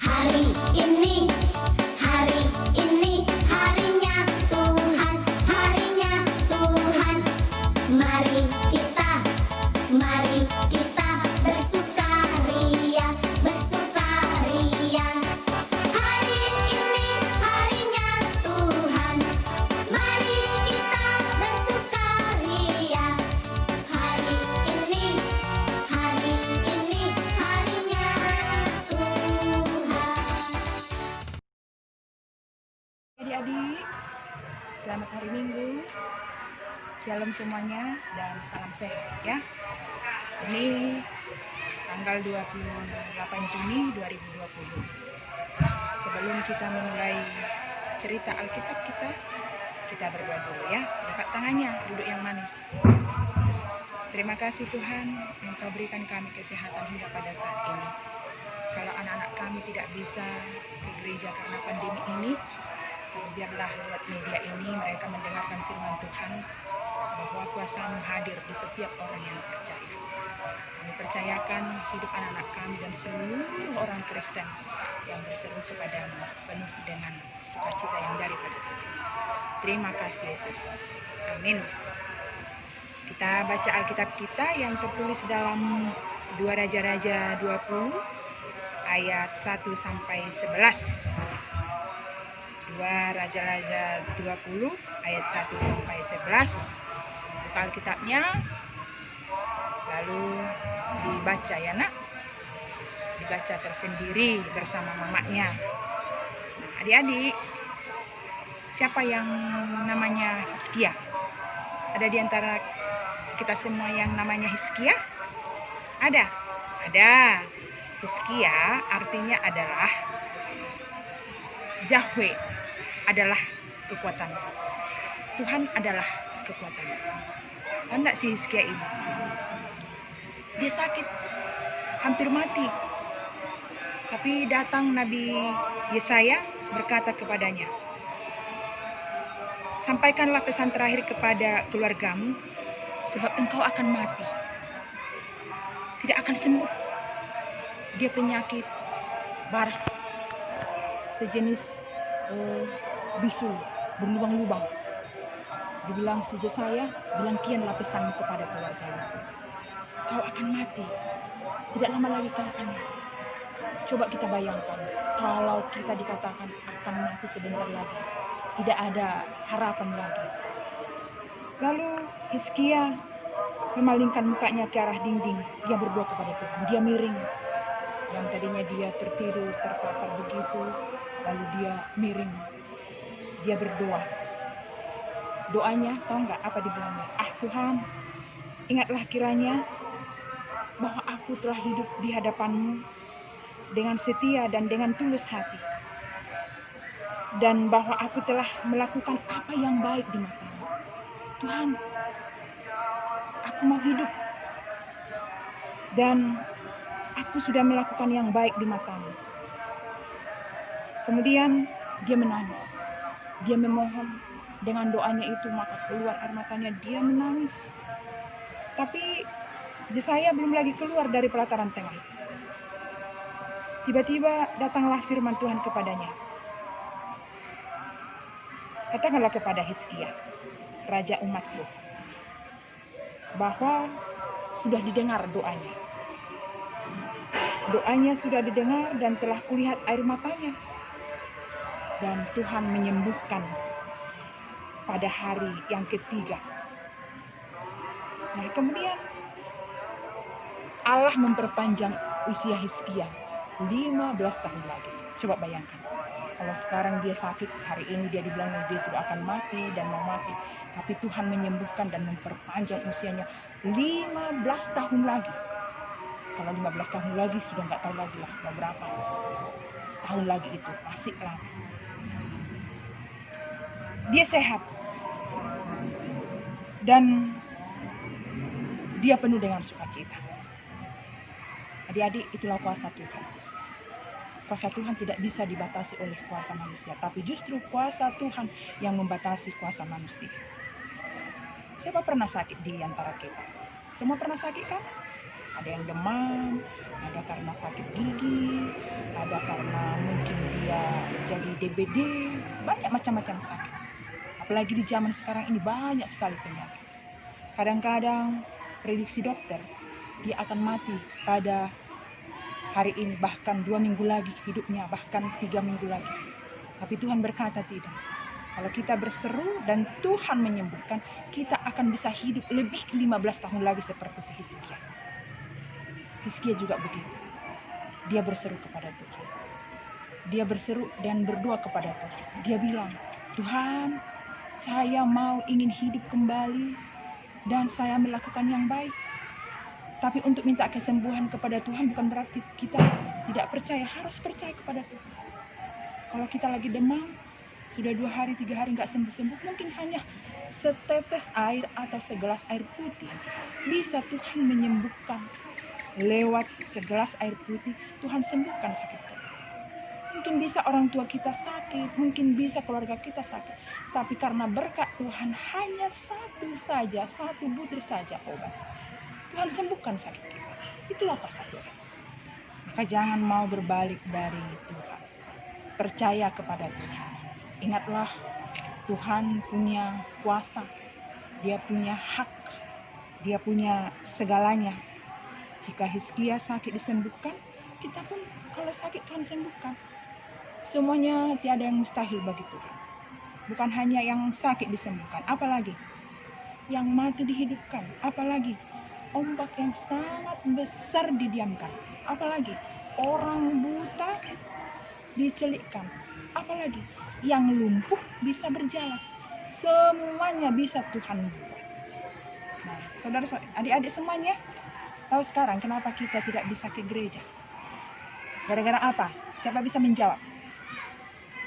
Hari ini, hari ini, harinya Tuhan, harinya Tuhan. Mari kita bersukaria, bersukaria. Hari ini, harinya Tuhan. Mari kita bersukaria. Hari ini, harinya Tuhan. Adik-adik, selamat hari Minggu. Shalom semuanya dan salam sehat ya. Ini tanggal 28 Juni 2020. Sebelum kita memulai cerita Alkitab kita berdoa dulu ya. Angkat tangannya, duduk yang manis. Terima kasih Tuhan, Engkau berikan kami kesehatan hingga pada saat ini. Kalau anak-anak kami tidak bisa ke gereja karena pandemi ini, biarlah lewat media ini mereka mendengarkan firman Tuhan bahwa kuasa-Mu hadir di setiap orang yang percaya. Kami percayakan hidup anak-anak kami dan seluruh orang Kristen yang berseru kepada-Mu penuh dengan sukacita yang daripada Tuhan. Terima kasih Yesus. Amin. Kita baca Alkitab kita yang tertulis dalam 2 Raja-Raja 20 ayat 1 sampai 11. 2 Raja-Raja 20 ayat 1 sampai 11. Buka Alkitabnya, lalu dibaca ya nak, dibaca tersendiri bersama mamanya. Nah, adik-adik, siapa yang namanya Hizkia? Ada di antara kita semua yang namanya Hizkia? Ada. Hizkia artinya adalah Yahweh adalah kekuatan. Tuhan adalah kekuatan. Anda si Hizkia ini, dia sakit, hampir mati. Tapi datang Nabi Yesaya berkata kepadanya, sampaikanlah pesan terakhir kepada keluargamu, sebab engkau akan mati. Tidak akan sembuh. Dia penyakit barak, sejenis bisul berlubang-lubang. Dibilang si Yesaya, bilang kianlah pesanmu kepada keluargamu. Kau akan mati. Tidak lama lagi kau akan mati. Coba kita bayangkan, kalau kita dikatakan akan mati sebentar lagi, tidak ada harapan lagi. Lalu Hizkia memalingkan mukanya ke arah dinding. Dia berdoa kepada Tuhan. Dia miring. Yang tadinya dia tertidur, terkapar begitu, lalu dia miring. Dia berdoa. Doanya, tahu nggak apa dibilangnya? Tuhan, ingatlah kiranya bahwa aku telah hidup di hadapan-Mu dengan setia dan dengan tulus hati. Dan bahwa aku telah melakukan apa yang baik di mata-Mu. Tuhan, aku mau hidup. Dan aku sudah melakukan yang baik di mata-Mu. Kemudian dia menangis. Dia memohon. Dengan doanya itu maka keluar air matanya, dia menangis. Tapi Yesaya belum lagi keluar dari pelataran tengah. Tiba-tiba datanglah firman Tuhan kepadanya. Katakanlah kepada Hizkia, raja umatku, bahwa sudah didengar doanya. Doanya sudah didengar dan telah kulihat air matanya. Dan Tuhan menyembuhkan pada hari yang ketiga. Nah, kemudian Allah memperpanjang usia Hizkia 15 tahun lagi. Coba bayangkan. Kalau sekarang dia sakit, hari ini dia dibilang dia sudah akan mati dan mau mati. Tapi Tuhan menyembuhkan dan memperpanjang usianya 15 tahun lagi. Kalau 15 tahun lagi sudah nggak tahu lagi lah mau berapa tahun lagi itu. Masih lama. Dia sehat. Dan dia penuh dengan sukacita. Adik-adik, itulah kuasa Tuhan. Kuasa Tuhan tidak bisa dibatasi oleh kuasa manusia, tapi justru kuasa Tuhan yang membatasi kuasa manusia. Siapa pernah sakit di antara kita? Semua pernah sakit kan? Ada yang demam, ada karena sakit gigi, ada karena mungkin dia jadi DBD, banyak macam-macam sakit. Apalagi di zaman sekarang ini banyak sekali penyakit. Kadang-kadang prediksi dokter dia akan mati pada hari ini, bahkan 2 minggu lagi hidupnya, bahkan 3 minggu lagi. Tapi Tuhan berkata tidak. Kalau kita berseru dan Tuhan menyembuhkan, kita akan bisa hidup lebih 15 tahun lagi seperti si Hizkia. Hizkia juga begitu. Dia berseru kepada Tuhan. Dia berseru dan berdoa kepada Tuhan. Dia bilang, Tuhan, saya ingin hidup kembali dan saya melakukan yang baik. Tapi untuk minta kesembuhan kepada Tuhan bukan berarti kita tidak percaya, harus percaya kepada Tuhan. Kalau kita lagi demam, sudah 2 hari, 3 hari nggak sembuh-sembuh, mungkin hanya setetes air atau segelas air putih. Bisa Tuhan menyembuhkan. Lewat segelas air putih, Tuhan sembuhkan sakit kita. Mungkin bisa orang tua kita sakit, mungkin bisa keluarga kita sakit. Tapi karena berkat Tuhan hanya satu butir saja obat. Tuhan sembuhkan sakit kita. Itulah kuasa Tuhan. Maka jangan mau berbalik dari Tuhan. Percaya kepada Tuhan. Ingatlah, Tuhan punya kuasa. Dia punya hak. Dia punya segalanya. Jika Hizkia sakit disembuhkan, kita pun kalau sakit Tuhan sembuhkan. Semuanya tiada yang mustahil bagi Tuhan. Bukan hanya yang sakit disembuhkan, apalagi yang mati dihidupkan, apalagi ombak yang sangat besar didiamkan, apalagi orang buta dicelikkan, apalagi yang lumpuh bisa berjalan. Semuanya bisa Tuhan buat. Nah, saudara, adik-adik semuanya, tahu sekarang kenapa kita tidak bisa ke gereja? Gara-gara apa? Siapa bisa menjawab?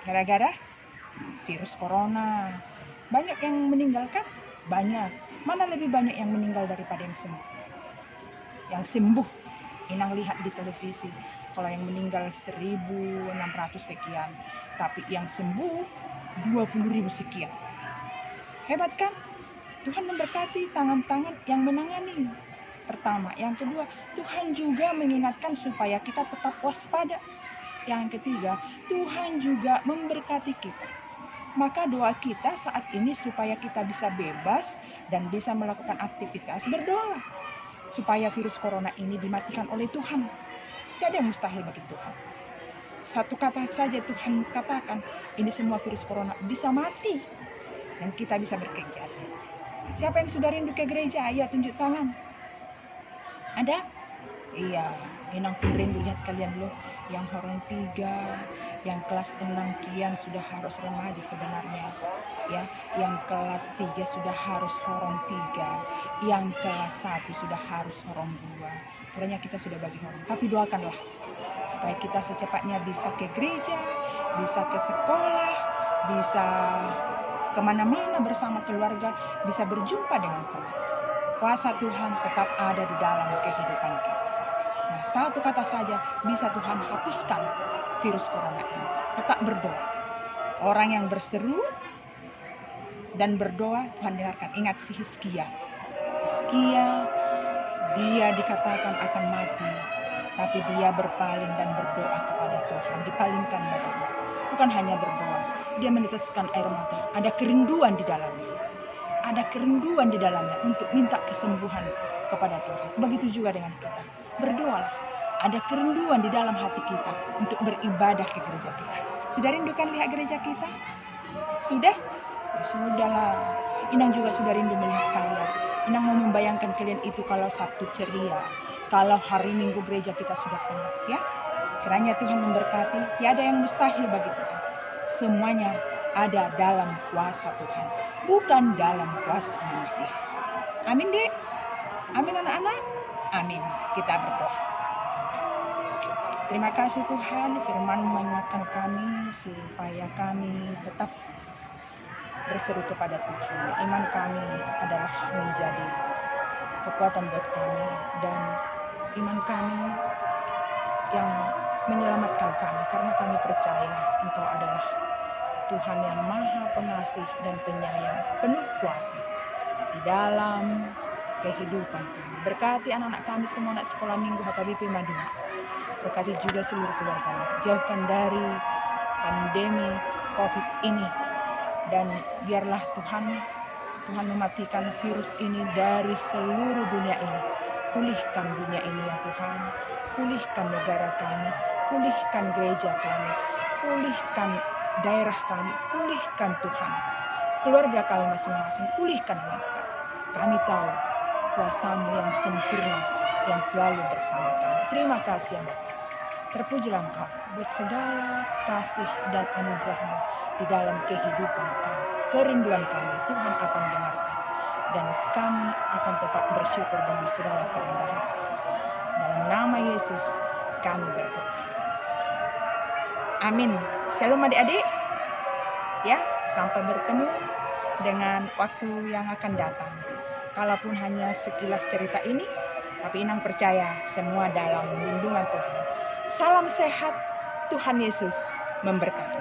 Gara-gara virus corona. Banyak yang meninggal kan? Banyak. Mana lebih banyak yang meninggal daripada yang sembuh? Yang sembuh, Inang lihat di televisi, kalau yang meninggal 1.600 sekian, tapi yang sembuh 20.000 sekian. Hebat kan? Tuhan memberkati tangan-tangan yang menangani. Pertama, yang kedua, Tuhan juga mengingatkan supaya kita tetap waspada. Yang ketiga, Tuhan juga memberkati kita. Maka doa kita saat ini supaya kita bisa bebas dan bisa melakukan aktivitas, berdoa supaya virus corona ini dimatikan oleh Tuhan. Tidak ada yang mustahil bagi Tuhan. Satu kata saja Tuhan katakan, ini semua virus corona bisa mati dan kita bisa berkegiatan. Siapa yang sudah rindu ke gereja? Ayo tunjuk tangan. Ada? Iya, Inang pun rindu lihat kalian loh, yang horong 3, yang kelas 6 kian sudah harus remaja sebenarnya. Ya, yang kelas 3 sudah harus horong 3, yang kelas 1 sudah harus horong 2. Pokoknya kita sudah bagi horong. Tapi doakanlah supaya kita secepatnya bisa ke gereja, bisa ke sekolah, bisa kemana-mana bersama keluarga, bisa berjumpa dengan Tuhan. Kuasa Tuhan tetap ada di dalam kehidupan kita. Nah, satu kata saja bisa Tuhan hapuskan virus corona ini. Tetap berdoa. Orang yang berseru dan berdoa, Tuhan dengarkan. Ingat si Hizkia. Hizkia, dia dikatakan akan mati, tapi dia berpaling dan berdoa kepada Tuhan. Dipalingkan badannya. Bukan hanya berdoa, dia meneteskan air mata. Ada kerinduan di dalamnya. Ada kerinduan di dalamnya untuk minta kesembuhan kepada Tuhan. Begitu juga dengan kita. Berdoalah. Ada kerinduan di dalam hati kita untuk beribadah ke gereja kita. Sudah rindukan lihat gereja kita? Sudah? Ya, sudahlah. Inang juga sudah rindu melihat kalian. Inang mau membayangkan kalian itu kalau Sabtu ceria. Kalau hari Minggu gereja kita sudah penuh. Ya? Kiranya Tuhan memberkati. Tiada yang mustahil bagi Tuhan. Semuanya ada dalam kuasa Tuhan, bukan dalam kuasa manusia. Amin, Dek. Amin, anak-anak. Amin. Kita berdoa. Terima kasih Tuhan, firman mengingatkan kami supaya kami tetap berseru kepada Tuhan. Iman kami adalah menjadi kekuatan buat kami, dan iman kami yang menyelamatkan kami, karena kami percaya Engkau adalah Tuhan yang Maha Pengasih dan Penyayang, penuh kuasa. Di dalam kehidupan kami. Berkati anak-anak kami semua anak sekolah minggu HKBP Madura. Berkati juga seluruh keluarga. Jauhkan dari pandemi COVID ini. Dan biarlah Tuhan mematikan virus ini dari seluruh dunia ini. Pulihkan dunia ini ya Tuhan. Pulihkan negara kami. Pulihkan gereja kami. Pulihkan daerah kami. Pulihkan Tuhan keluarga kami masing-masing. Pulihkan anak kami. Kami tahu kuasa-Mu yang sempurna yang selalu bersama kami. Terima kasih ya Bapak. Terpujilah Engkau buat segala kasih dan anugerah-Mu di dalam kehidupan kami. Kerinduan kami Tuhan akan dengarkan. Dan kami akan tetap bersyukur dengan segala kerendahan. Dalam nama Yesus kami berdoa. Amin. Shalom adik-adik. Ya, sampai bertemu dengan waktu yang akan datang. Kalaupun hanya sekilas cerita ini, tapi Inang percaya semua dalam lindungan Tuhan. Salam sehat, Tuhan Yesus memberkati.